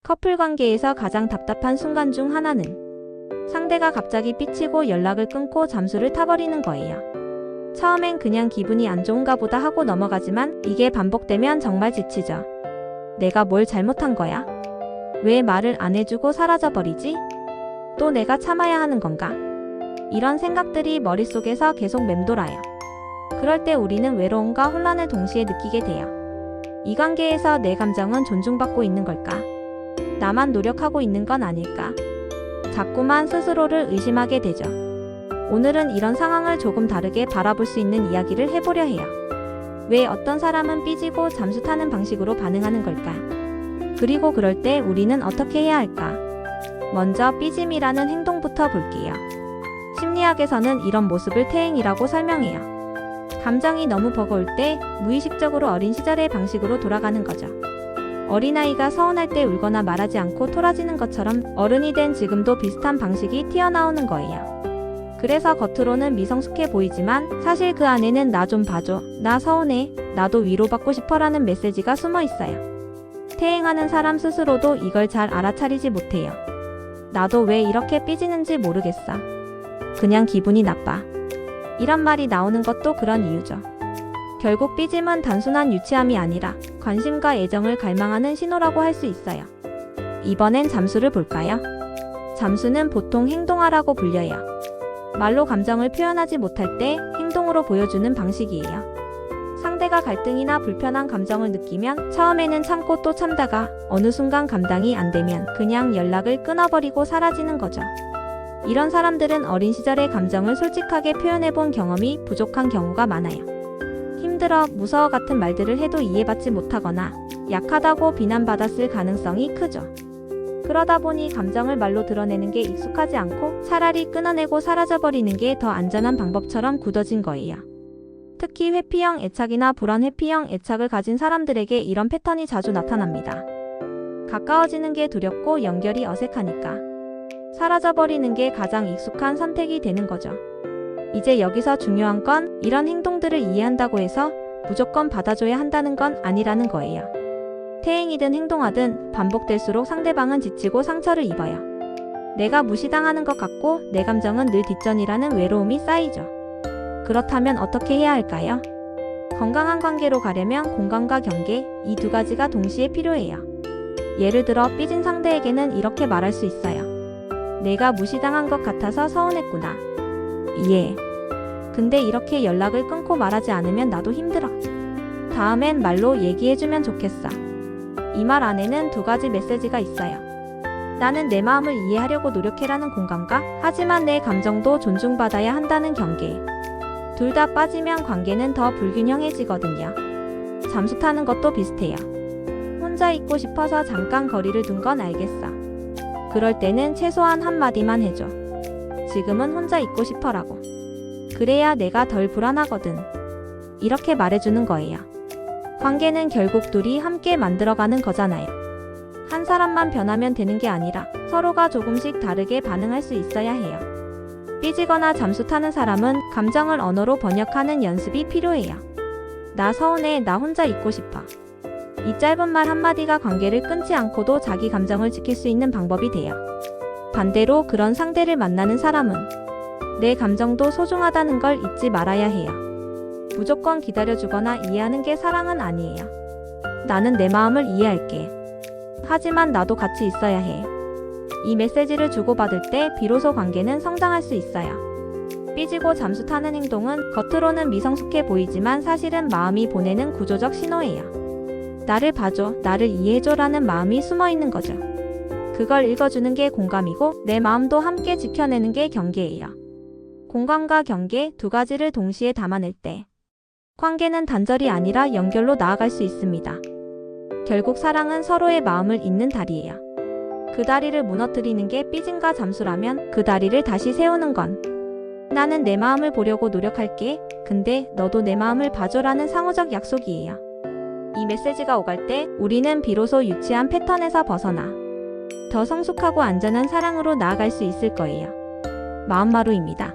커플 관계에서 가장 답답한 순간 중 하나는 상대가 갑자기 삐치고 연락을 끊고 잠수를 타버리는 거예요. 처음엔 그냥 기분이 안 좋은가 보다 하고 넘어가지만 이게 반복되면 정말 지치죠. 내가 뭘 잘못한 거야? 왜 말을 안 해주고 사라져버리지? 또 내가 참아야 하는 건가? 이런 생각들이 머릿속에서 계속 맴돌아요. 그럴 때 우리는 외로움과 혼란을 동시에 느끼게 돼요. 이 관계에서 내 감정은 존중받고 있는 걸까? 나만 노력하고 있는 건 아닐까? 자꾸만 스스로를 의심하게 되죠. 오늘은 이런 상황을 조금 다르게 바라볼 수 있는 이야기를 해보려 해요. 왜 어떤 사람은 삐지고 잠수 타는 방식으로 반응하는 걸까? 그리고 그럴 때 우리는 어떻게 해야 할까? 먼저 삐짐이라는 행동부터 볼게요. 심리학에서는 이런 모습을 퇴행이라고 설명해요. 감정이 너무 버거울 때 무의식적으로 어린 시절의 방식으로 돌아가는 거죠. 어린아이가 서운할 때 울거나 말하지 않고 토라지는 것처럼 어른이 된 지금도 비슷한 방식이 튀어나오는 거예요. 그래서 겉으로는 미성숙해 보이지만 사실 그 안에는 나 좀 봐줘, 나 서운해, 나도 위로받고 싶어라는 메시지가 숨어 있어요. 퇴행하는 사람 스스로도 이걸 잘 알아차리지 못해요. 나도 왜 이렇게 삐지는지 모르겠어. 그냥 기분이 나빠. 이런 말이 나오는 것도 그런 이유죠. 결국 삐짐은 단순한 유치함이 아니라 관심과 애정을 갈망하는 신호라고 할 수 있어요. 이번엔 잠수를 볼까요? 잠수는 보통 행동하라고 불려요. 말로 감정을 표현하지 못할 때 행동으로 보여주는 방식이에요. 상대가 갈등이나 불편한 감정을 느끼면 처음에는 참고 또 참다가 어느 순간 감당이 안 되면 그냥 연락을 끊어버리고 사라지는 거죠. 이런 사람들은 어린 시절의 감정을 솔직하게 표현해본 경험이 부족한 경우가 많아요. 힘들어, 무서워 같은 말들을 해도 이해받지 못하거나 약하다고 비난받았을 가능성이 크죠. 그러다 보니 감정을 말로 드러내는 게 익숙하지 않고 차라리 끊어내고 사라져버리는 게 더 안전한 방법처럼 굳어진 거예요. 특히 회피형 애착이나 불안 회피형 애착을 가진 사람들에게 이런 패턴이 자주 나타납니다. 가까워지는 게 두렵고 연결이 어색하니까 사라져버리는 게 가장 익숙한 선택이 되는 거죠. 이제 여기서 중요한 건 이런 행동들을 이해한다고 해서 무조건 받아줘야 한다는 건 아니라는 거예요. 퇴행이든 행동하든 반복될수록 상대방은 지치고 상처를 입어요. 내가 무시당하는 것 같고 내 감정은 늘 뒷전이라는 외로움이 쌓이죠. 그렇다면 어떻게 해야 할까요? 건강한 관계로 가려면 공감과 경계, 이 두 가지가 동시에 필요해요. 예를 들어 삐진 상대에게는 이렇게 말할 수 있어요. 내가 무시당한 것 같아서 서운했구나. 이해해. 근데 이렇게 연락을 끊고 말하지 않으면 나도 힘들어. 다음엔 말로 얘기해주면 좋겠어. 이 말 안에는 두 가지 메시지가 있어요. 나는 내 마음을 이해하려고 노력해라는 공감과 하지만 내 감정도 존중받아야 한다는 경계. 둘 다 빠지면 관계는 더 불균형해지거든요. 잠수 타는 것도 비슷해요. 혼자 있고 싶어서 잠깐 거리를 둔 건 알겠어. 그럴 때는 최소한 한마디만 해줘. 지금은 혼자 있고 싶어라고. 그래야 내가 덜 불안하거든. 이렇게 말해주는 거예요. 관계는 결국 둘이 함께 만들어가는 거잖아요. 한 사람만 변하면 되는 게 아니라 서로가 조금씩 다르게 반응할 수 있어야 해요. 삐지거나 잠수 타는 사람은 감정을 언어로 번역하는 연습이 필요해요. 나 서운해, 나 혼자 있고 싶어. 이 짧은 말 한마디가 관계를 끊지 않고도 자기 감정을 지킬 수 있는 방법이 돼요. 반대로 그런 상대를 만나는 사람은 내 감정도 소중하다는 걸 잊지 말아야 해요. 무조건 기다려주거나 이해하는 게 사랑은 아니에요. 나는 내 마음을 이해할게. 하지만 나도 같이 있어야 해. 이 메시지를 주고받을 때 비로소 관계는 성장할 수 있어요. 삐지고 잠수 타는 행동은 겉으로는 미성숙해 보이지만 사실은 마음이 보내는 구조적 신호예요. 나를 봐줘, 나를 이해해줘라는 마음이 숨어 있는 거죠. 그걸 읽어주는 게 공감이고 내 마음도 함께 지켜내는 게 경계예요. 공감과 경계 두 가지를 동시에 담아낼 때 관계는 단절이 아니라 연결로 나아갈 수 있습니다. 결국 사랑은 서로의 마음을 잇는 다리예요. 그 다리를 무너뜨리는 게 삐짐과 잠수라면 그 다리를 다시 세우는 건 나는 내 마음을 보려고 노력할게. 근데 너도 내 마음을 봐줘라는 상호적 약속이에요. 이 메시지가 오갈 때 우리는 비로소 유치한 패턴에서 벗어나 더 성숙하고 안전한 사랑으로 나아갈 수 있을 거예요. 마음마루입니다.